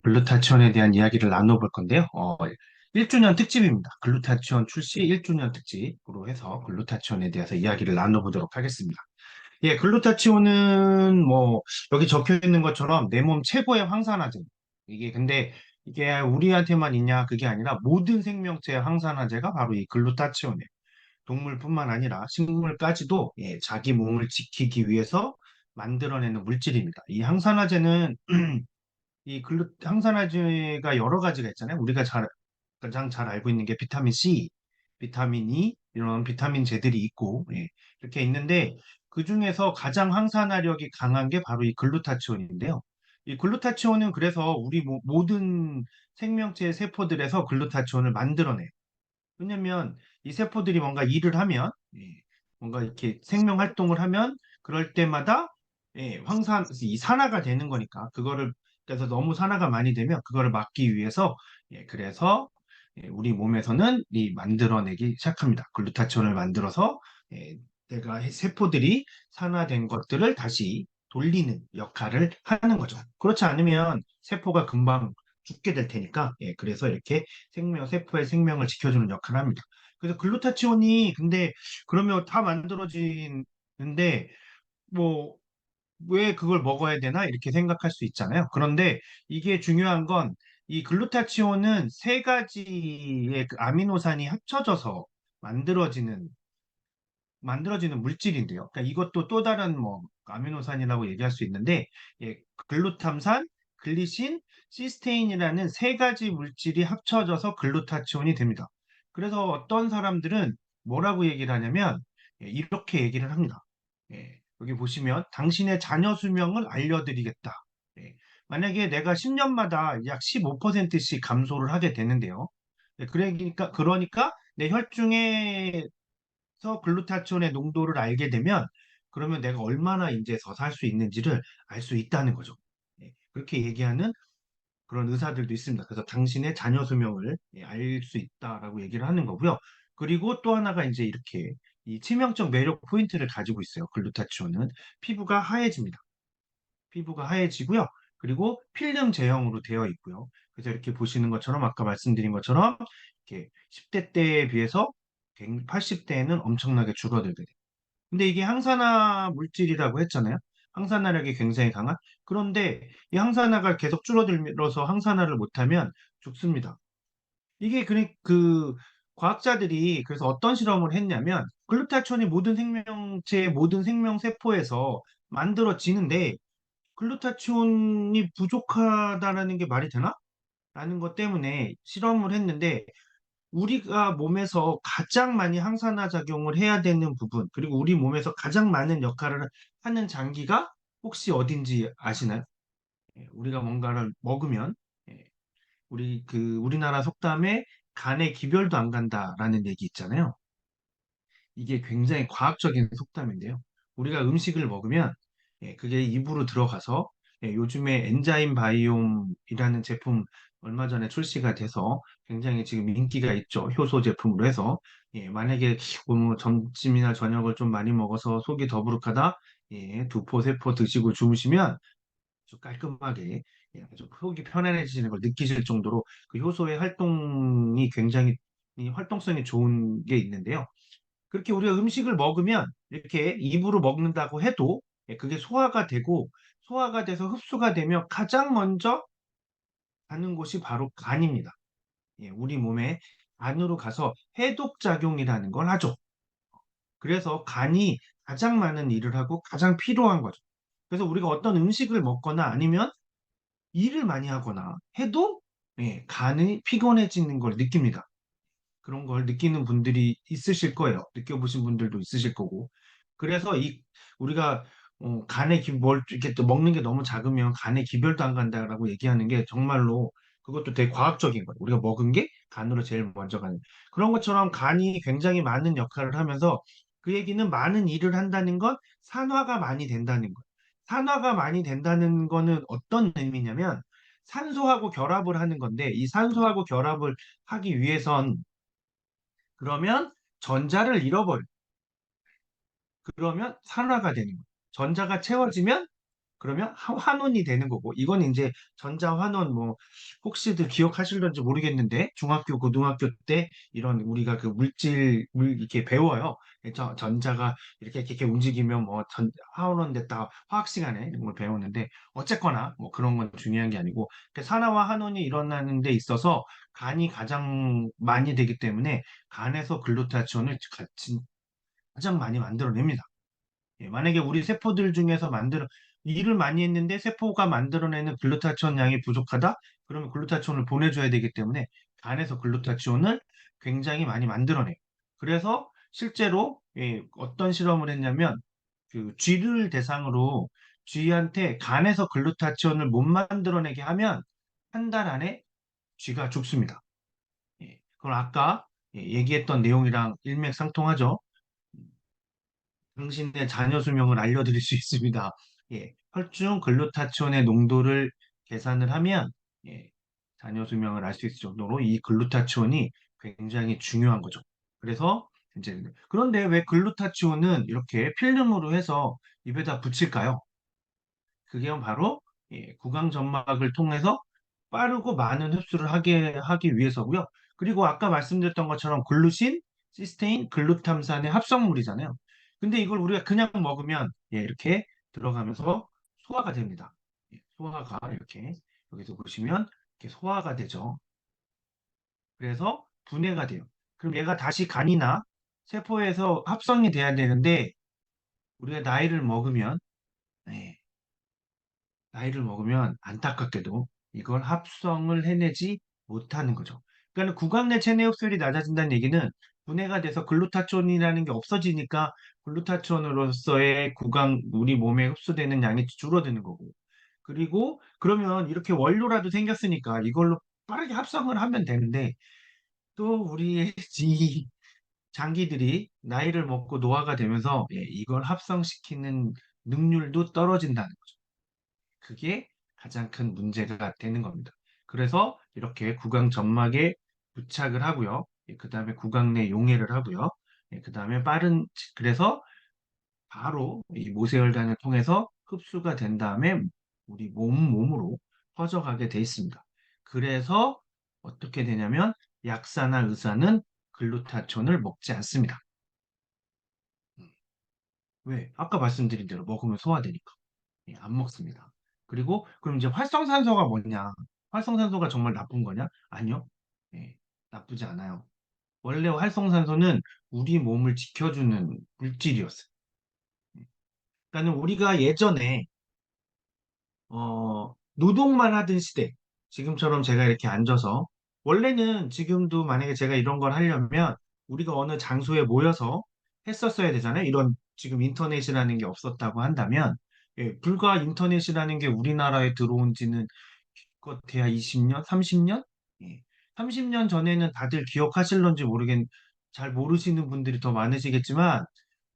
글루타치온에 대한 이야기를 나눠볼 건데요. 1주년 특집입니다. 글루타치온 출시 1주년 특집으로 해서 글루타치온에 대해서 이야기를 나눠보도록 하겠습니다. 예, 글루타치온은 뭐 여기 적혀 있는 것처럼 내 몸 최고의 황산화제. 이게 근데 이게 우리한테만 있냐 그게 아니라 모든 생명체의 황산화제가 바로 이 글루타치온이에요. 동물뿐만 아니라 식물까지도 자기 몸을 지키기 위해서 만들어내는 물질입니다. 이 항산화제는 이 항산화제가 여러 가지가 있잖아요. 우리가 가장 잘 알고 있는 게 비타민 C, 비타민 E 이런 비타민제들이 있고 이렇게 있는데 그 중에서 가장 항산화력이 강한 게 바로 이 글루타치온인데요. 이 글루타치온은 그래서 우리 모든 생명체 세포들에서 글루타치온을 만들어내요. 왜냐면 이 세포들이 뭔가 일을 하면 뭔가 이렇게 생명 활동을 하면 그럴 때마다 이 산화가 되는 거니까 그거를 그래서 너무 산화가 많이 되면 그거를 막기 위해서 그래서 우리 몸에서는 이 만들어내기 시작합니다. 글루타치온을 만들어서 예, 내가 세포들이 산화된 것들을 다시 돌리는 역할을 하는 거죠. 그렇지 않으면 세포가 금방 죽게 될 테니까 그래서 이렇게 세포의 생명을 지켜주는 역할을 합니다. 그래서 글루타치온이 근데 그러면 다 만들어지는데 뭐 왜 그걸 먹어야 되나 이렇게 생각할 수 있잖아요. 그런데 이게 중요한 건 이 글루타치온은 세 가지의 그 아미노산이 합쳐져서 만들어지는 물질인데요. 그러니까 이것도 또 다른 뭐 아미노산이라고 얘기할 수 있는데 글루탐산, 글리신, 시스테인이라는 세 가지 물질이 합쳐져서 글루타치온이 됩니다. 그래서 어떤 사람들은 뭐라고 얘기를 하냐면 이렇게 얘기를 합니다. 여기 보시면 당신의 자녀 수명을 알려드리겠다. 만약에 내가 10년마다 약 15%씩 감소를 하게 되는데요. 그러니까 내 혈중에 서 글루타치온의 농도를 알게 되면 그러면 내가 얼마나 이제 더 살 수 있는지를 알 수 있다는 거죠. 그렇게 얘기하는 그런 의사들도 있습니다. 그래서 당신의 자녀 수명을 알 수 있다라고 얘기를 하는 거고요. 그리고 또 하나가 이제 이렇게 이 치명적 매력 포인트를 가지고 있어요. 글루타치온은 피부가 하얘집니다. 피부가 하얘지고요. 그리고 필름 제형으로 되어 있고요. 그래서 이렇게 보시는 것처럼 아까 말씀드린 것처럼 이렇게 10대 때에 비해서 80대에는 엄청나게 줄어들게 돼요. 근데 이게 항산화 물질이라고 했잖아요. 항산화력이 굉장히 강한. 그런데 이 항산화가 계속 줄어들어서 항산화를 못하면 죽습니다. 이게 그 과학자들이 그래서 어떤 실험을 했냐면 글루타치온이 모든 생명 세포에서 만들어지는데 글루타치온이 부족하다라는 게 말이 되나? 라는 것 때문에 실험을 했는데 우리가 몸에서 가장 많이 항산화 작용을 해야 되는 부분, 그리고 우리 몸에서 가장 많은 역할을 하는 장기가 혹시 어딘지 아시나요? 우리가 뭔가를 먹으면 우리나라 속담에 간에 기별도 안 간다라는 얘기 있잖아요. 이게 굉장히 과학적인 속담인데요. 우리가 음식을 먹으면 그게 입으로 들어가서 요즘에 엔자임 바이옴이라는 제품 얼마 전에 출시가 돼서 굉장히 지금 인기가 있죠. 효소 제품으로 해서 만약에 뭐 점심이나 저녁을 좀 많이 먹어서 속이 더부룩하다 두 포, 세 포 드시고 주무시면 아주 깔끔하게 아주 속이 편안해지는 걸 느끼실 정도로 그 효소의 활동이 굉장히 이 활동성이 좋은 게 있는데요. 그렇게 우리가 음식을 먹으면 이렇게 입으로 먹는다고 해도 그게 소화가 되고 소화가 돼서 흡수가 되면 가장 먼저 가는 곳이 바로 간입니다. 우리 몸에 안으로 가서 해독작용이라는 걸 하죠. 그래서 간이 가장 많은 일을 하고 가장 필요한 거죠. 그래서 우리가 어떤 음식을 먹거나 아니면 일을 많이 하거나 해도 간이 피곤해지는 걸 느낍니다. 그런 걸 느끼는 분들이 있으실 거예요. 느껴보신 분들도 있으실 거고. 그래서 우리가 간에 뭘 이렇게 또 먹는 게 너무 작으면 간에 기별도 안 간다라고 얘기하는 게 정말로 그것도 되게 과학적인 거예요. 우리가 먹은 게 간으로 제일 먼저 가는. 그런 것처럼 간이 굉장히 많은 역할을 하면서 그 얘기는 많은 일을 한다는 건 산화가 많이 된다는 거예요. 산화가 많이 된다는 거는 어떤 의미냐면 산소하고 결합을 하는 건데 이 산소하고 결합을 하기 위해선 그러면 전자를 잃어버려. 그러면 산화가 되는 거예요. 전자가 채워지면 그러면 환원이 되는 거고, 이건 이제 전자환원, 뭐 혹시들 기억하실런지 모르겠는데 중학교 고등학교 때 이런 우리가 그 이렇게 배워요. 전자가 이렇게 움직이면 뭐 환원 됐다, 화학 시간에 이런 걸 배우는데, 어쨌거나 뭐 그런 건 중요한 게 아니고, 그 산화와 환원이 일어나는 데 있어서 간이 가장 많이 되기 때문에 간에서 글루타치온을 가장 많이 만들어냅니다. 예, 만약에 우리 세포들 중에서 일을 많이 했는데 세포가 만들어내는 글루타치온 양이 부족하다? 그러면 글루타치온을 보내줘야 되기 때문에 간에서 글루타치온을 굉장히 많이 만들어내요. 그래서 실제로 어떤 실험을 했냐면 그 쥐를 대상으로 쥐한테 간에서 글루타치온을 못 만들어내게 하면 한 달 안에 쥐가 죽습니다. 예, 그럼 아까 얘기했던 내용이랑 일맥상통하죠. 당신의 자녀 수명을 알려드릴 수 있습니다. 예, 혈중 글루타치온의 농도를 계산을 하면 예, 자녀 수명을 알 수 있을 정도로 이 글루타치온이 굉장히 중요한 거죠. 그래서 이제 그런데 왜 글루타치온은 이렇게 필름으로 해서 입에다 붙일까요? 그게 바로 구강 점막을 통해서 빠르고 많은 흡수를 하기 위해서고요. 그리고 아까 말씀드렸던 것처럼 글루신, 시스테인, 글루탐산의 합성물이잖아요. 근데 이걸 우리가 그냥 먹으면 이렇게 들어가면서 소화가 됩니다. 소화가 이렇게 여기서 보시면 이렇게 소화가 되죠. 그래서 분해가 돼요. 그럼 얘가 다시 간이나 세포에서 합성이 돼야 되는데 우리가 네, 나이를 먹으면 안타깝게도 이걸 합성을 해내지 못하는 거죠. 그러니까 구강 내 체내 흡수율이 낮아진다는 얘기는 분해가 돼서 글루타치온이라는 게 없어지니까 글루타치온으로서의 우리 몸에 흡수되는 양이 줄어드는 거고. 그리고 그러면 이렇게 원료라도 생겼으니까 이걸로 빠르게 합성을 하면 되는데 또 우리의 장기들이 나이를 먹고 노화가 되면서 이걸 합성시키는 능률도 떨어진다는 거죠. 그게 가장 큰 문제가 되는 겁니다. 그래서 이렇게 구강 점막에 부착을 하고요. 그 다음에 구강 내 용해를 하고요. 그 다음에 그래서 바로 이 모세혈관을 통해서 흡수가 된 다음에 우리 몸으로 퍼져가게 돼 있습니다. 그래서 어떻게 되냐면 약사나 의사는 글루타치온을 먹지 않습니다. 음, 왜? 아까 말씀드린 대로 먹으면 소화되니까. 안 먹습니다. 그리고 그럼 이제 활성산소가 뭐냐? 활성산소가 정말 나쁜 거냐? 아니요. 예, 나쁘지 않아요. 원래 활성산소는 우리 몸을 지켜주는 물질이었어요. 그러니까 우리가 예전에 노동만 하던 시대, 지금처럼 제가 이렇게 앉아서 원래는 지금도 만약에 제가 이런 걸 하려면 우리가 어느 장소에 모여서 했었어야 되잖아요. 이런 지금 인터넷이라는 게 없었다고 한다면 불과 인터넷이라는 게 우리나라에 들어온 지는 기껏해야 20년, 30년? 예. 30년 전에는 다들 기억하실런지 잘 모르시는 분들이 더 많으시겠지만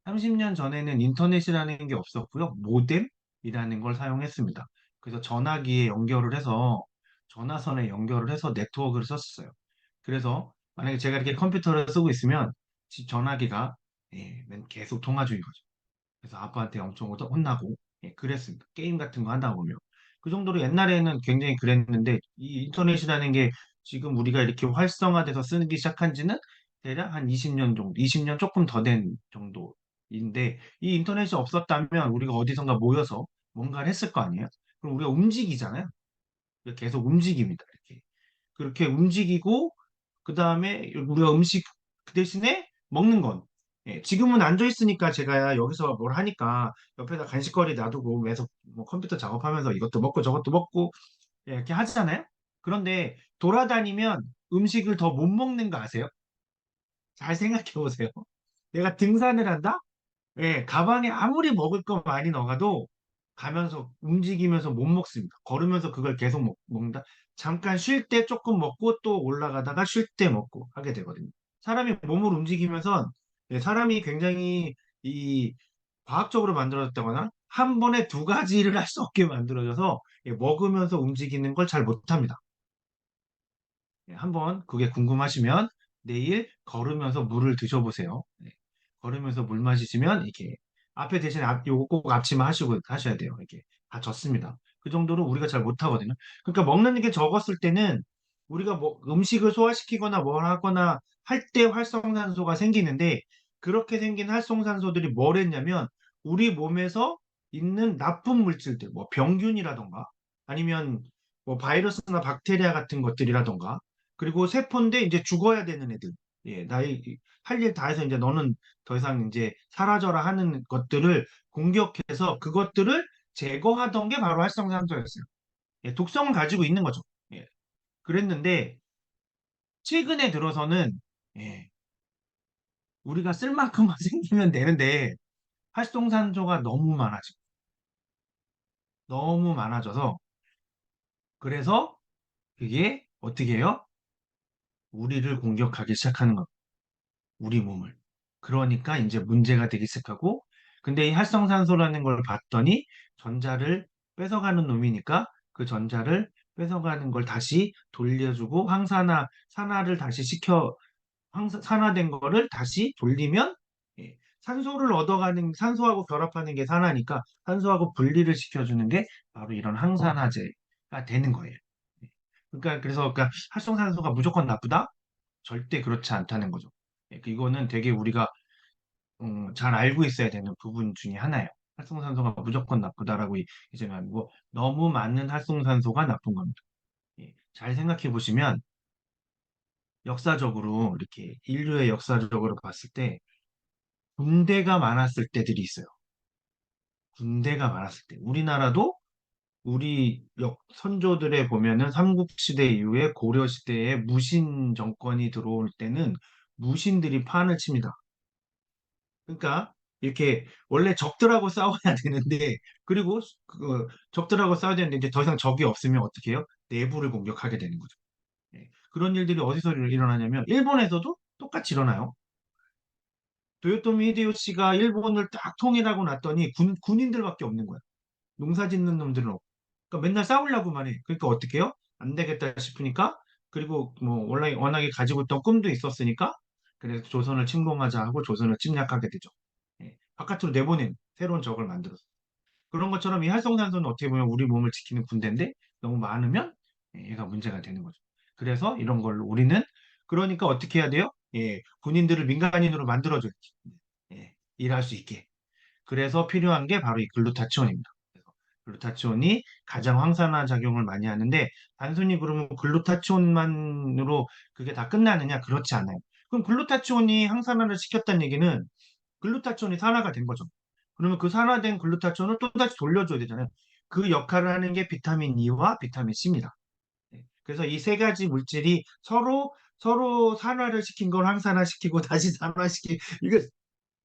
30년 전에는 인터넷이라는 게 없었고요. 모뎀이라는 걸 사용했습니다. 그래서 전화선에 연결을 해서 네트워크를 썼어요. 그래서 만약에 제가 이렇게 컴퓨터를 쓰고 있으면 집 전화기가 계속 통화 중인 거죠. 그래서 아빠한테 엄청 혼나고 그랬습니다. 게임 같은 거 하다 보면. 그 정도로 옛날에는 굉장히 그랬는데 이 인터넷이라는 게 지금 우리가 이렇게 활성화돼서 쓰기 시작한 지는 대략 한 20년 정도, 20년 조금 더 된 정도인데 이 인터넷이 없었다면 우리가 어디선가 모여서 뭔가를 했을 거 아니에요? 그럼 우리가 움직이잖아요. 계속 움직입니다. 이렇게. 그렇게 움직이고 그 다음에 우리가 음식 그 대신에 먹는 건 지금은 앉아 있으니까 제가 여기서 뭘 하니까 옆에다 간식거리 놔두고 계속 뭐 컴퓨터 작업하면서 이것도 먹고 저것도 먹고 이렇게 하잖아요. 그런데 돌아다니면 음식을 더 못 먹는 거 아세요? 잘 생각해 보세요. 내가 등산을 한다? 가방에 아무리 먹을 거 많이 넣어가도 가면서 움직이면서 못 먹습니다. 걸으면서 그걸 계속 먹는다. 잠깐 쉴 때 조금 먹고 또 올라가다가 쉴 때 먹고 하게 되거든요. 사람이 몸을 움직이면서 사람이 굉장히 이 과학적으로 만들어졌다거나 한 번에 두 가지를 할 수 없게 만들어져서 먹으면서 움직이는 걸 잘 못합니다. 한번 그게 궁금하시면 내일 걸으면서 물을 드셔보세요. 걸으면서 물 마시시면 이렇게 앞에 대신 요거 꼭 앞치마 하셔야 돼요. 이렇게 다 젖습니다. 그 정도로 우리가 잘 못하거든요. 그러니까 먹는 게 적었을 때는 우리가 뭐 음식을 소화시키거나 뭘 하거나 할 때 활성산소가 생기는데 그렇게 생긴 활성산소들이 뭘 했냐면 우리 몸에서 있는 나쁜 물질들, 뭐 병균이라던가 아니면 뭐 바이러스나 박테리아 같은 것들이라던가 그리고 세포인데 이제 죽어야 되는 애들. 예, 나이 할 일 다 해서 이제 너는 더 이상 이제 사라져라 하는 것들을 공격해서 그것들을 제거하던 게 바로 활성산소였어요. 예, 독성을 가지고 있는 거죠. 예, 그랬는데 최근에 들어서는 예, 우리가 쓸 만큼만 생기면 되는데 활성산소가 너무 많아져서 그래서 그게 어떻게 해요? 우리를 공격하기 시작하는 겁니다. 우리 몸을. 그러니까 이제 문제가 되기 시작하고 근데 이 활성산소라는 걸 봤더니 전자를 뺏어가는 놈이니까 그 전자를 뺏어가는 걸 다시 돌려주고 산화를 다시 시켜 산화된 거를 다시 돌리면 예, 산소를 얻어가는 산소하고 결합하는 게 산화니까 산소하고 분리를 시켜주는 게 바로 이런 항산화제가 되는 거예요. 예. 그러니까 그래서 활성산소가 무조건 나쁘다? 절대 그렇지 않다는 거죠. 예, 이거는 되게 우리가 잘 알고 있어야 되는 부분 중에 하나예요. 활성산소가 무조건 나쁘다라고 이제는 아니고 너무 많은 활성산소가 나쁜 겁니다. 예, 잘 생각해 보시면 역사적으로 이렇게 인류의 역사적으로 봤을 때 군대가 많았을 때들이 있어요. 군대가 많았을 때 우리나라도 우리 선조들에 보면은 삼국시대 이후에 고려시대에 무신 정권이 들어올 때는 무신들이 판을 칩니다. 그러니까 이렇게 원래 적들하고 싸워야 되는데 그리고 적들하고 싸워야 되는데 이제 더 이상 적이 없으면 어떻게 해요? 내부를 공격하게 되는 거죠. 예. 그런 일들이 어디서 일어나냐면 일본에서도 똑같이 일어나요. 도요토미 히데요시가 일본을 딱 통일하고 났더니 군인들밖에 없는 거야. 농사 짓는 놈들은 없고. 그러니까 맨날 싸우려고만 해. 그러니까 어떻게 해요? 안 되겠다 싶으니까 그리고 뭐 워낙에 가지고 있던 꿈도 있었으니까 그래서 조선을 침공하자 하고 조선을 침략하게 되죠. 예. 바깥으로 내보낸 새로운 적을 만들었어. 그런 것처럼 이 활성산소는 어떻게 보면 우리 몸을 지키는 군대인데 너무 많으면 예, 얘가 문제가 되는 거죠. 그래서 이런 걸로 우리는 그러니까 어떻게 해야 돼요? 예, 군인들을 민간인으로 만들어줘야지. 예, 일할 수 있게. 그래서 필요한 게 바로 이 글루타치온입니다. 그래서 글루타치온이 가장 항산화 작용을 많이 하는데 단순히 그러면 글루타치온만으로 그게 다 끝나느냐? 그렇지 않아요. 그럼 글루타치온이 항산화를 시켰다는 얘기는 글루타치온이 산화가 된 거죠. 그러면 그 산화된 글루타치온을 또 다시 돌려줘야 되잖아요. 그 역할을 하는 게 비타민 E와 비타민 C입니다. 그래서 이 세 가지 물질이 서로 산화를 시킨 걸 항산화시키고 다시 산화시키고 이거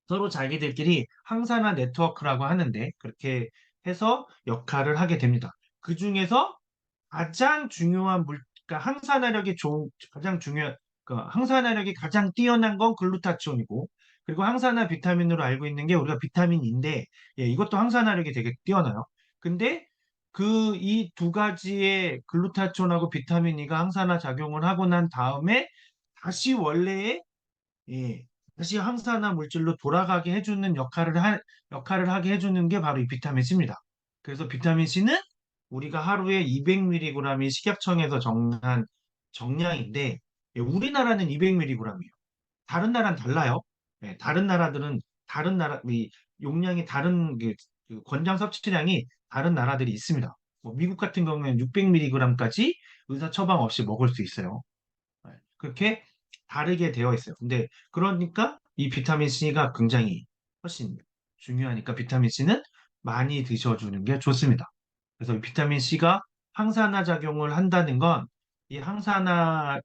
서로 자기들끼리 항산화 네트워크라고 하는데 그렇게 해서 역할을 하게 됩니다. 그 중에서 가장 중요한 그러니까 가장 중요한, 그 항산화력이 가장 뛰어난 건 글루타치온이고, 그리고 항산화 비타민으로 알고 있는 게 우리가 비타민인데, 예, 이것도 항산화력이 되게 뛰어나요. 근데 이 두 가지의 글루타치온하고 비타민 E가 항산화 작용을 하고 난 다음에 다시 원래의 예, 다시 항산화 물질로 돌아가게 해주는 역할을 하게 해주는 게 바로 이 비타민 C입니다. 그래서 비타민 C는 우리가 하루에 200mg이 식약청에서 정한 정량인데, 예, 우리나라는 200mg이에요. 다른 나라는 달라요. 예, 이 용량이 권장 섭취량이 다른 나라들이 있습니다. 뭐 미국 같은 경우에는 600mg까지 의사 처방 없이 먹을 수 있어요. 네, 그렇게 다르게 되어 있어요. 근데 그러니까 이 비타민 C가 굉장히 훨씬 중요하니까 비타민 C는 많이 드셔주는 게 좋습니다. 그래서 이 비타민 C가 항산화 작용을 한다는 건 이 항산화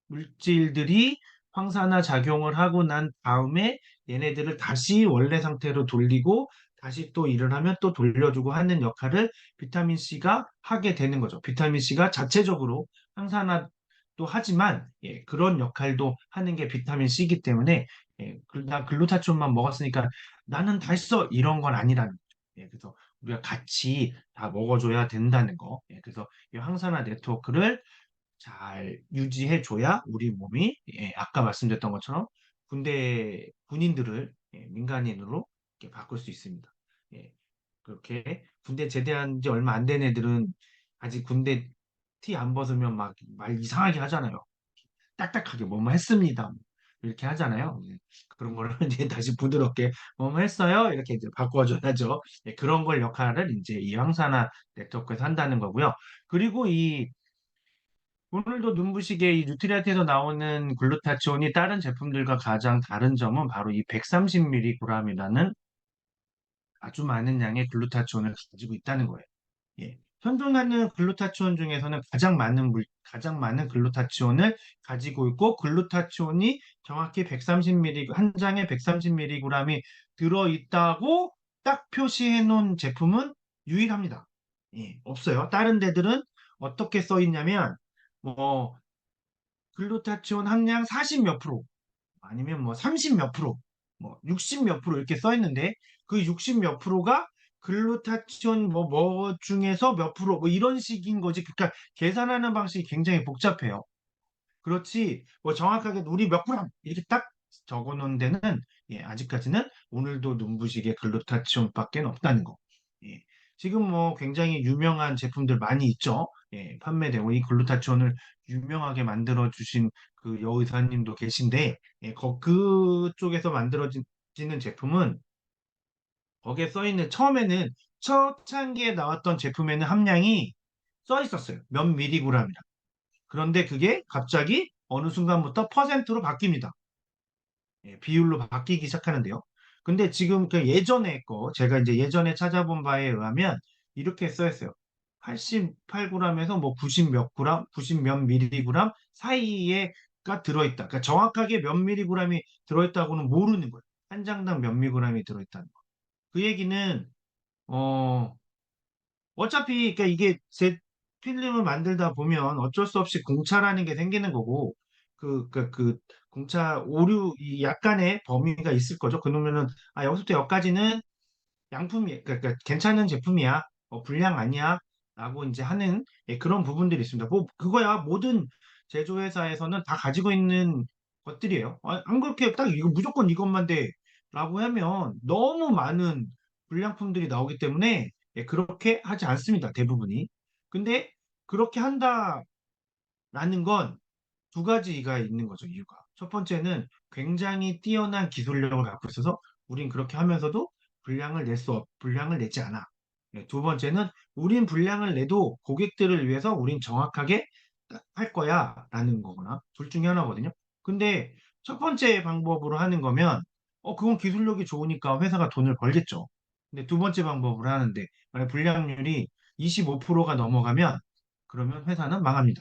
물질들이 황산화 작용을 하고 난 다음에 얘네들을 다시 원래 상태로 돌리고 다시 또 일을 하면 또 돌려주고 하는 역할을 비타민 C가 하게 되는 거죠. 비타민 C가 자체적으로 항산화도 하지만 예, 그런 역할도 하는 게 비타민 C이기 때문에 예, 나 글루타치온만 먹었으니까 나는 다 했어 이런 건 아니라는 거죠. 예, 그래서 우리가 같이 다 먹어줘야 된다는 거. 예, 그래서 이 항산화 네트워크를 잘 유지해줘야 우리 몸이 예, 아까 말씀드렸던 것처럼 군인들을 예, 민간인으로 이렇게 바꿀 수 있습니다. 예, 그렇게 군대 제대한 지 얼마 안 된 애들은 아직 군대 티 안 벗으면 막 말 이상하게 하잖아요. 딱딱하게 뭐뭐 했습니다. 이렇게 하잖아요. 그런 거를 이제 다시 부드럽게 뭐뭐 했어요. 이렇게 이제 바꿔줘야죠. 그런 걸 역할을 이제 이 황사나 네트워크에서 한다는 거고요. 그리고 이 오늘도 눈부시게 이 뉴트리아트에서 나오는 글루타치온이 다른 제품들과 가장 다른 점은 바로 이 130mg이라는 아주 많은 양의 글루타치온을 가지고 있다는 거예요. 예. 현존하는 글루타치온 중에서는 가장 많은 글루타치온을 가지고 있고, 글루타치온이 정확히 130mg, 한 장에 130mg이 들어있다고 딱 표시해 놓은 제품은 유일합니다. 예, 없어요. 다른 데들은 어떻게 써 있냐면, 뭐, 글루타치온 함량 40 몇 프로, 아니면 뭐 30 몇 프로, 뭐 60 몇 프로 이렇게 써 있는데 그 60 몇 프로가 글루타치온 뭐 중에서 몇 프로 뭐 이런 식인 거지. 그러니까 계산하는 방식이 굉장히 복잡해요. 그렇지 뭐 정확하게 우리 몇 그램 이렇게 딱 적어 놓은 데는 아직까지는 오늘도 눈부시게 글루타치온밖에 없다는 거. 예. 지금 뭐 굉장히 유명한 제품들 많이 있죠. 판매되고 이 글루타치온을 유명하게 만들어 주신 그 여의사님도 계신데, 그쪽에서 만들어지는 제품은 거기에 써 있는 처음에는 첫 창기에 나왔던 제품에는 함량이 써 있었어요. 몇 미리그램이라. 그런데 그게 갑자기 어느 순간부터 퍼센트로 바뀝니다. 비율로 바뀌기 시작하는데요. 근데 지금 그 예전에 거, 제가 이제 예전에 찾아본 바에 의하면 이렇게 써 있어요. 88g에서 뭐 90 몇 그램, 90 몇 미리그램 사이에가 들어있다. 그러니까 정확하게 몇 미리그램이 들어있다고는 모르는 거예요. 한 장당 몇 미리그램이 들어있다는 거. 그 얘기는, 어, 어차피 그러니까 이게 제 필름을 만들다 보면 어쩔 수 없이 공차라는 게 생기는 거고 그 공차 오류 이 약간의 범위가 있을 거죠. 그러면은 아 여기서부터 여기까지는 양품이 그러니까 괜찮은 제품이야. 불량 아니야. 라고 이제 하는 그런 부분들이 있습니다. 뭐 그거야 모든 제조회사에서는 다 가지고 있는 것들이에요. 안 그렇게 딱 이거 무조건 이것만 돼라고 하면 너무 많은 불량품들이 나오기 때문에 그렇게 하지 않습니다. 대부분이. 근데 그렇게 한다라는 건 두 가지가 있는 거죠, 이유가. 첫 번째는 굉장히 뛰어난 기술력을 갖고 있어서 우린 그렇게 하면서도 분량을 내지 않아. 두 번째는 우린 분량을 내도 고객들을 위해서 우린 정확하게 할 거야 라는 거거나 둘 중에 하나거든요. 근데 첫 번째 방법으로 하는 거면 그건 기술력이 좋으니까 회사가 돈을 벌겠죠. 근데 두 번째 방법으로 하는데 만약 분량률이 25%가 넘어가면 그러면 회사는 망합니다.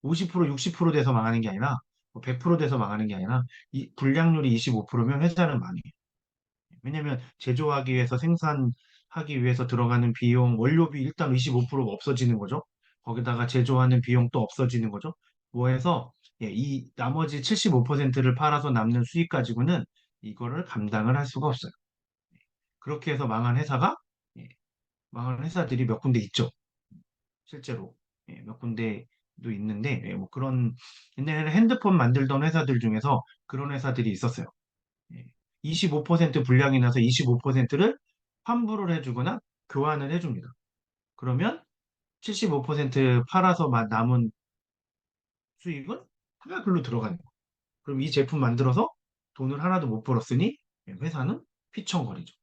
50% 60% 돼서 망하는 게 아니라 100% 돼서 망하는 게 아니라 이 불량률이 25%면 회사는 망해요. 왜냐면 제조하기 위해서 생산하기 위해서 들어가는 비용, 원료비 일단 25% 없어지는 거죠. 거기다가 제조하는 비용도 없어지는 거죠. 뭐 해서 이 나머지 75%를 팔아서 남는 수익 가지고는 이거를 감당을 할 수가 없어요. 그렇게 해서 예, 망한 회사들이 몇 군데 있죠. 실제로 몇 군데도 있는데 뭐 그런 옛날에는 핸드폰 만들던 회사들 중에서 그런 회사들이 있었어요. 25% 불량이 나서 25%를 환불을 해주거나 교환을 해줍니다. 그러면 75% 팔아서 남은 수익은 다 글로 들어가는 거예요. 그럼 이 제품 만들어서 돈을 하나도 못 벌었으니 회사는 휘청거리죠.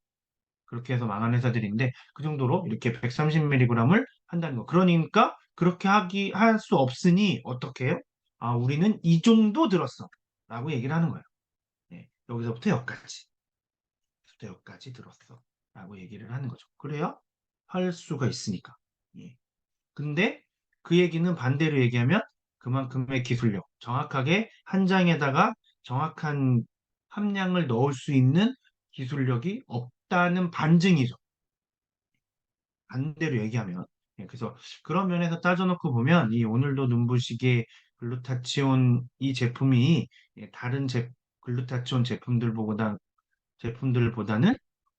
그렇게 해서 망한 회사들인데 그 정도로 이렇게 130mg을 한다는 거. 그러니까 그렇게 할 수 없으니 어떻게 해요? 아, 우리는 이 정도 들었어. 라고 얘기를 하는 거예요. 여기서부터 여기까지. 여기서부터 여기까지 들었어. 라고 얘기를 하는 거죠. 그래야 할 수가 있으니까. 예. 근데 그 얘기는 반대로 얘기하면 그만큼의 기술력, 정확하게 한 장에다가 정확한 함량을 넣을 수 있는 기술력이 없다는 반증이죠. 반대로 얘기하면. 그래서 그런 면에서 따져놓고 보면 이 오늘도 눈부시게 글루타치온 이 제품이 다른 글루타치온 제품들보다는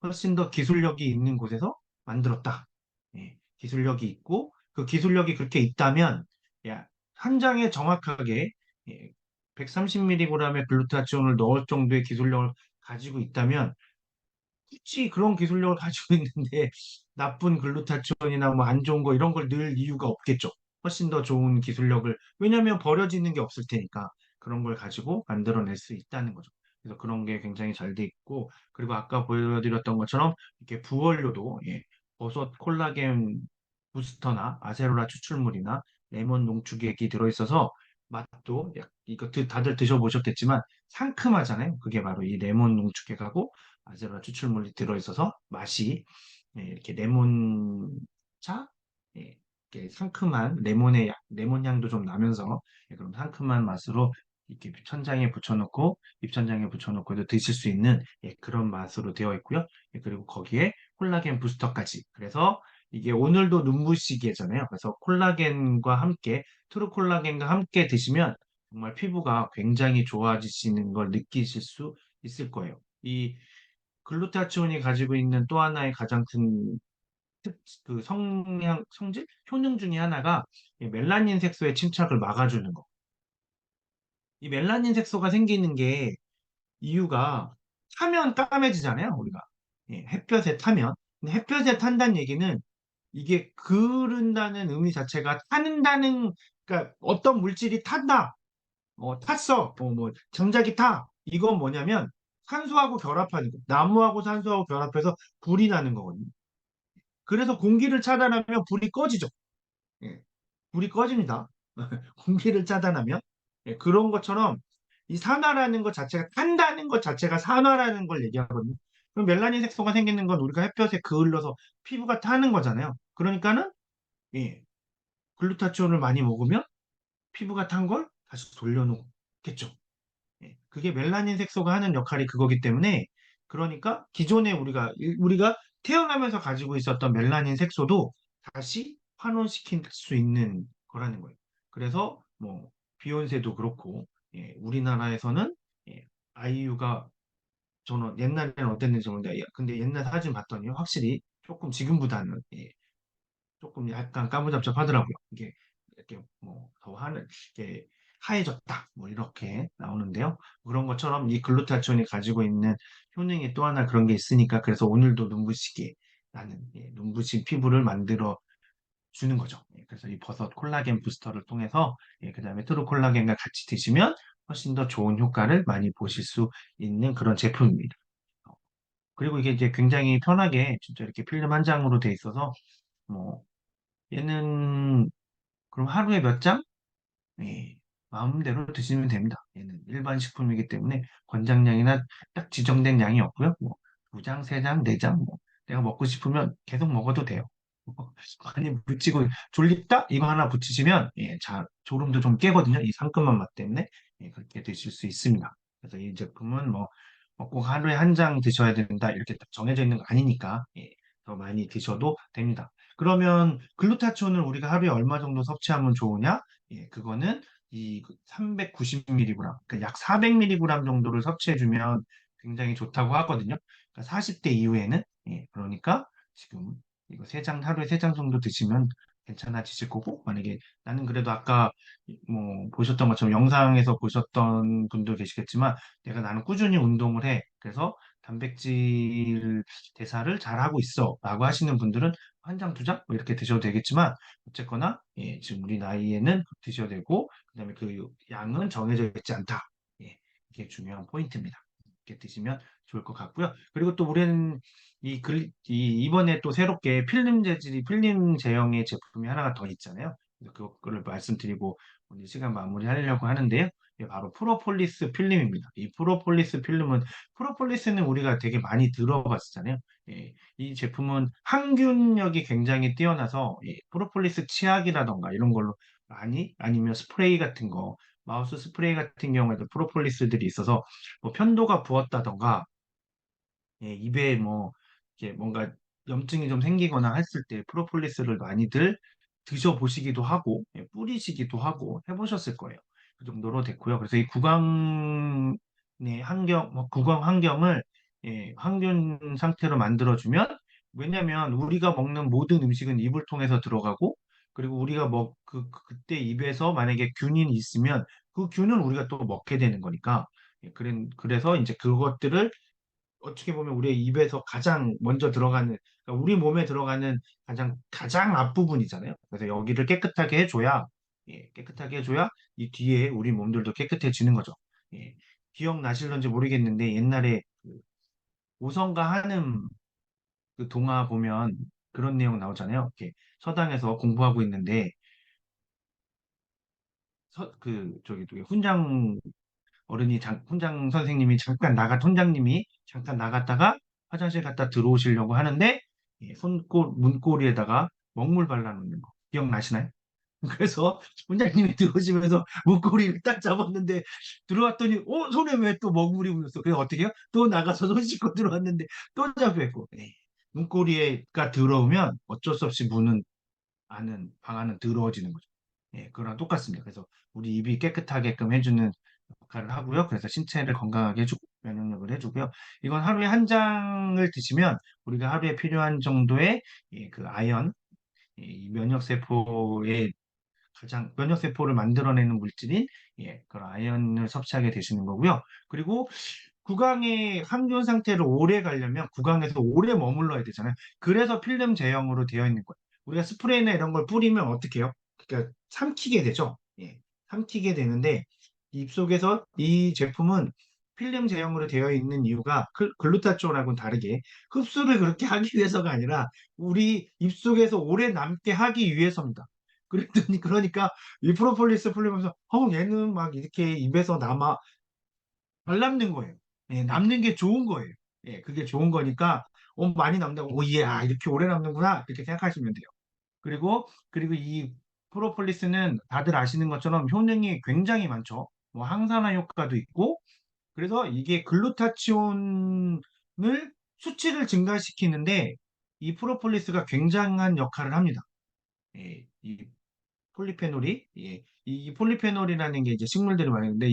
훨씬 더 기술력이 있는 곳에서 만들었다. 기술력이 있고 그 기술력이 그렇게 있다면 한 장에 정확하게 130mg의 글루타치온을 넣을 정도의 기술력을 가지고 있다면 굳이 그런 기술력을 가지고 있는데 나쁜 글루타치온이나 뭐 안 좋은 거 이런 걸 넣을 이유가 없겠죠. 훨씬 더 좋은 기술력을, 왜냐하면 버려지는 게 없을 테니까 그런 걸 가지고 만들어낼 수 있다는 거죠. 그래서 그런 게 굉장히 잘 돼 있고, 그리고 아까 보여드렸던 것처럼 이렇게 부원료도, 버섯 콜라겐 부스터나 아세로라 추출물이나 레몬 농축액이 들어있어서 맛도 이거 다들 드셔보셨겠지만 상큼하잖아요. 그게 바로 이 레몬 농축액하고 아제로라 추출물이 들어있어서 맛이, 이렇게 레몬차, 이렇게 상큼한 레몬 향도 좀 나면서, 그런 상큼한 맛으로 이렇게 천장에 붙여놓고 입천장에 붙여놓고도 드실 수 있는, 그런 맛으로 되어 있고요. 그리고 거기에 콜라겐 부스터까지. 그래서 이게 오늘도 눈부시개잖아요. 그래서 콜라겐과 함께, 트루 콜라겐과 함께 드시면 정말 피부가 굉장히 좋아지시는 걸 느끼실 수 있을 거예요. 이 글루타치온이 가지고 있는 또 하나의 가장 큰 성질, 효능 중에 하나가 이 멜라닌 색소의 침착을 막아주는 거. 이 멜라닌 색소가 생기는 게 이유가, 타면 까매지잖아요, 우리가. 햇볕에 타면. 근데 햇볕에 탄다는 얘기는 이게 그른다는 의미 자체가 타는다는, 그러니까 어떤 물질이 탄다. 탔어. 뭐, 장작이 타. 이건 뭐냐면 산소하고 결합하는 거. 나무하고 산소하고 결합해서 불이 나는 거거든요. 그래서 공기를 차단하면 불이 꺼지죠. 예, 불이 꺼집니다. 공기를 차단하면. 그런 것처럼 이 산화라는 것 자체가, 탄다는 것 자체가 산화라는 걸 얘기하거든요. 그럼 멜라닌 색소가 생기는 건 우리가 햇볕에 그을러서 피부가 타는 거잖아요. 그러니까는, 예, 글루타치온을 많이 먹으면 피부가 탄 걸 다시 돌려놓겠죠. 그게 멜라닌 색소가 하는 역할이 그거기 때문에, 그러니까 기존에 우리가 태어나면서 가지고 있었던 멜라닌 색소도 다시 환원시킬 수 있는 거라는 거예요. 그래서 뭐 비욘세도 그렇고, 우리나라에서는, 아이유가, 저는 옛날에는 어땠는지 모르는데, 근데 옛날 사진 봤더니 확실히 조금 지금보다는, 조금 약간 까무잡잡하더라고요. 이게 이렇게 뭐 더 하는, 이게 하얘졌다 뭐 이렇게 나오는데요. 그런 것처럼 이 글루타치온이 가지고 있는 효능이 또 하나 그런 게 있으니까, 그래서 오늘도 눈부시게 나는, 눈부신 피부를 만들어 주는 거죠. 그래서 이 버섯 콜라겐 부스터를 통해서, 그다음에 트루 콜라겐과 같이 드시면 훨씬 더 좋은 효과를 많이 보실 수 있는 그런 제품입니다. 그리고 이게 이제 굉장히 편하게 진짜 이렇게 필름 한 장으로 돼 있어서, 뭐 얘는 그럼 하루에 몇 장? 예, 마음대로 드시면 됩니다. 얘는 일반 식품이기 때문에 권장량이나 딱 지정된 양이 없고요. 뭐, 두 장, 세 장, 네 장, 뭐, 내가 먹고 싶으면 계속 먹어도 돼요. 많이 붙이고, 졸립다? 이거 하나 붙이시면, 자, 졸음도 좀 깨거든요. 이 상큼한 맛 때문에. 그렇게 드실 수 있습니다. 그래서 이 제품은 꼭 하루에 한 장 드셔야 된다, 이렇게 딱 정해져 있는 거 아니니까, 더 많이 드셔도 됩니다. 그러면 글루타치온을 우리가 하루에 얼마 정도 섭취하면 좋으냐? 그거는 이 390mg, 그러니까 약 400mg 정도를 섭취해주면 굉장히 좋다고 하거든요. 그러니까 40대 이후에는, 그러니까 지금 이거 하루에 세 장 정도 드시면 괜찮아지실 거고, 만약에 나는 그래도 아까 뭐 보셨던 것처럼 영상에서 보셨던 분도 계시겠지만, 나는 꾸준히 운동을 해. 그래서 단백질 대사를 잘하고 있어. 라고 하시는 분들은 한 장, 두 장? 뭐 이렇게 드셔도 되겠지만, 어쨌거나, 지금 우리 나이에는 드셔야 되고, 그다음에 그 양은 정해져 있지 않다. 이게 중요한 포인트입니다. 이렇게 드시면 좋을 것 같고요. 그리고 또 우리는 이번에 또 새롭게 필름 제형의 제품이 하나가 더 있잖아요. 그래서 그거를 말씀드리고 오늘 시간 마무리하려고 하는데요. 이게 바로 프로폴리스 필름입니다. 이 프로폴리스는 우리가 되게 많이 들어봤잖아요. 이 제품은 항균력이 굉장히 뛰어나서, 프로폴리스 치약이라던가 이런 걸로 많이, 아니면 스프레이 같은 거, 마우스 스프레이 같은 경우에도 프로폴리스들이 있어서 뭐 편도가 부었다던가, 입에 뭐 이렇게 뭔가 염증이 좀 생기거나 했을 때 프로폴리스를 많이들 드셔보시기도 하고, 뿌리시기도 하고 해보셨을 거예요. 그 정도로 됐고요. 그래서 이 구강 환경을, 항균 상태로 만들어주면, 왜냐면 우리가 먹는 모든 음식은 입을 통해서 들어가고, 그리고 우리가 그때 입에서 만약에 균이 있으면 그 균은 우리가 또 먹게 되는 거니까, 그래서 이제 그것들을 어떻게 보면 우리의 입에서 가장 먼저 들어가는, 그러니까 우리 몸에 들어가는 가장 앞부분이잖아요. 그래서 여기를 깨끗하게 해줘야, 깨끗하게 해줘야 이 뒤에 우리 몸들도 깨끗해지는 거죠. 예, 기억나실런지 모르겠는데 옛날에 그 오성과 한음 그 동화 보면 그런 내용 나오잖아요. 이렇게 서당에서 공부하고 있는데 저기 훈장 훈장 선생님이 훈장님이 잠깐 나갔다가 화장실 갔다 들어오시려고 하는데 문고리에다가 먹물 발라놓는 거 기억나시나요? 그래서 훈장님이 들어오시면서 문고리를 딱 잡았는데 들어왔더니 손에 왜 또 먹물이 묻었어? 그래서 어떻게 해요? 또 나가서 손 씻고 들어왔는데 또 잡혔고 문고리가 들어오면 어쩔 수 없이 방 안은 더러워지는 거죠. 그거랑 똑같습니다. 그래서 우리 입이 깨끗하게끔 해주는 역할을 하고요. 그래서 신체를 건강하게 해주고 면역력을 해주고요. 이건 하루에 한 장을 드시면 우리가 하루에 필요한 정도의 그 아연, 이 면역 세포를 만들어내는 물질인 그런 아연을 섭취하게 되시는 거고요. 그리고 구강의 항균 상태를 오래 가려면 구강에서 오래 머물러야 되잖아요. 그래서 필름 제형으로 되어 있는 거예요. 우리가 스프레이나 이런 걸 뿌리면 어떻게 해요? 그러니까 삼키게 되죠. 삼키게 되는데 입속에서 이 제품은 필름 제형으로 되어 있는 이유가 글루타치온하고는 다르게 흡수를 그렇게 하기 위해서가 아니라 우리 입속에서 오래 남게 하기 위해서입니다. 그랬더니 그러니까 이 프로폴리스 풀리면서 얘는 막 이렇게 입에서 남아 덜 남는 거예요. 남는 게 좋은 거예요. 그게 좋은 거니까 많이 남는다고 이렇게 오래 남는구나 이렇게 생각하시면 돼요. 그리고 이 프로폴리스는 다들 아시는 것처럼 효능이 굉장히 많죠. 뭐 항산화 효과도 있고 그래서 이게 글루타치온을 수치를 증가시키는데 이 프로폴리스가 굉장한 역할을 합니다. 이 폴리페놀이 이 폴리페놀이라는 게 이제 식물들이 많이 있는데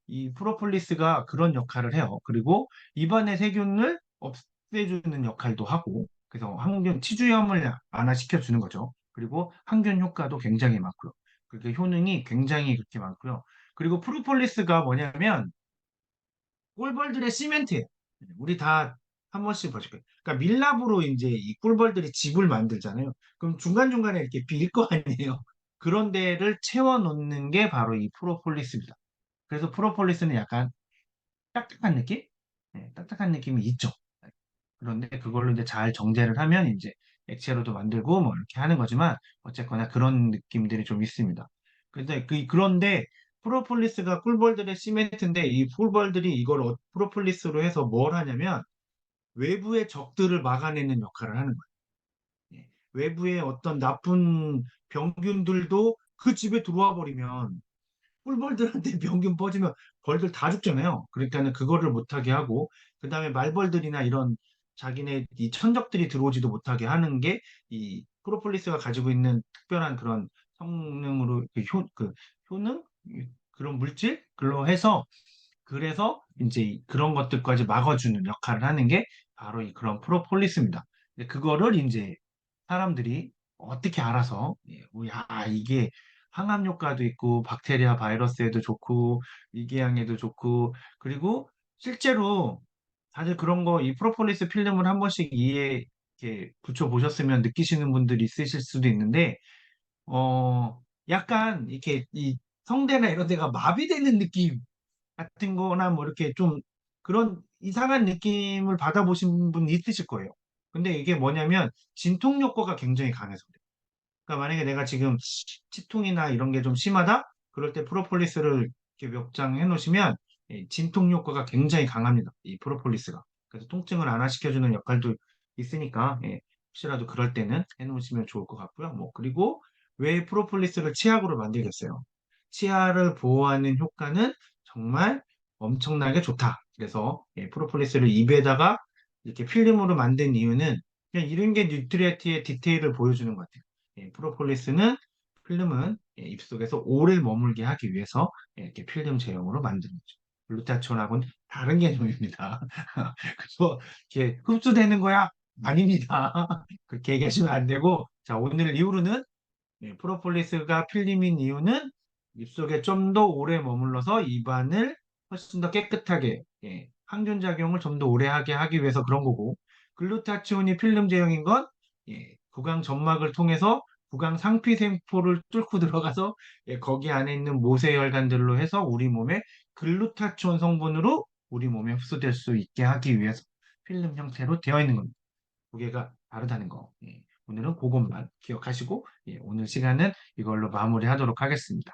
이 프로폴리스가 그런 역할을 해요. 그리고 입안의 세균을 없애주는 역할도 하고, 그래서 치주염을 완화시켜 주는 거죠. 그리고 항균 효과도 굉장히 많고요. 그게 효능이 굉장히 그렇게 많고요. 그리고 프로폴리스가 뭐냐면 꿀벌들의 시멘트예요. 우리 다 한 번씩 보실 거예요. 그러니까 밀랍으로 이제 이 꿀벌들이 집을 만들잖아요. 그럼 중간중간에 이렇게 빌 거 아니에요. 그런 데를 채워 놓는 게 바로 이 프로폴리스입니다. 그래서 프로폴리스는 약간 딱딱한 느낌? 딱딱한 느낌이 있죠. 그런데 그걸로 이제 잘 정제를 하면 이제 액체로도 만들고 뭐 이렇게 하는 거지만 어쨌거나 그런 느낌들이 좀 있습니다. 그런데 프로폴리스가 꿀벌들의 시멘트인데 이 꿀벌들이 프로폴리스로 해서 뭘 하냐면 외부의 적들을 막아내는 역할을 하는 거예요. 외부의 어떤 나쁜 병균들도 그 집에 들어와 버리면 꿀벌들한테 병균 퍼지면 벌들 다 죽잖아요. 그러니까는 그거를 못하게 하고 그다음에 말벌들이나 이런 자기네 이 천적들이 들어오지도 못하게 하는 게 이 프로폴리스가 가지고 있는 특별한 그런 성능으로 그 효능 그런 물질로 해서 그래서 이제 그런 것들까지 막아주는 역할을 하는 게 바로 그런 프로폴리스입니다. 그거를 이제 사람들이 어떻게 알아서 이게 항암 효과도 있고 박테리아 바이러스에도 좋고 위궤양에도 좋고 그리고 실제로 다들 그런 거 이 프로폴리스 필름을 한 번씩 이에 이렇게 붙여 보셨으면 느끼시는 분들이 있으실 수도 있는데 약간 이렇게 이 성대나 이런 데가 마비되는 느낌 같은 거나 뭐 이렇게 좀 그런 이상한 느낌을 받아보신 분 있으실 거예요. 근데 이게 뭐냐면 진통 효과가 굉장히 강해서 그래요. 그러니까 만약에 내가 지금 치통이나 이런 게 좀 심하다? 그럴 때 프로폴리스를 이렇게 몇 장 해놓으시면 진통 효과가 굉장히 강합니다. 이 프로폴리스가. 그래서 통증을 완화시켜주는 역할도 있으니까 혹시라도 그럴 때는 해놓으시면 좋을 것 같고요. 뭐 그리고 왜 프로폴리스를 치약으로 만들겠어요? 치아를 보호하는 효과는 정말 엄청나게 좋다. 그래서 프로폴리스를 입에다가 이렇게 필름으로 만든 이유는 그냥 이런 게 뉴트리아티의 디테일을 보여주는 것 같아요. 필름은 입속에서 오래 머물게 하기 위해서 이렇게 필름 제형으로 만드는 거죠. 글루타치온하고는 다른 개념입니다. 그래서 이렇게 흡수되는 거야? 아닙니다. 그렇게 얘기하시면 안 되고, 자, 오늘 이후로는 프로폴리스가 필름인 이유는 입속에 좀 더 오래 머물러서 입안을 훨씬 더 깨끗하게 항균 작용을 좀 더 오래 하게 하기 위해서 그런 거고, 글루타치온이 필름 제형인 건 구강 점막을 통해서 구강 상피세포를 뚫고 들어가서 거기 안에 있는 모세혈관들로 해서 우리 몸에 글루타치온 성분으로 우리 몸에 흡수될 수 있게 하기 위해서 필름 형태로 되어 있는 겁니다. 두 개가 다르다는 거. 오늘은 그것만 기억하시고 오늘 시간은 이걸로 마무리하도록 하겠습니다.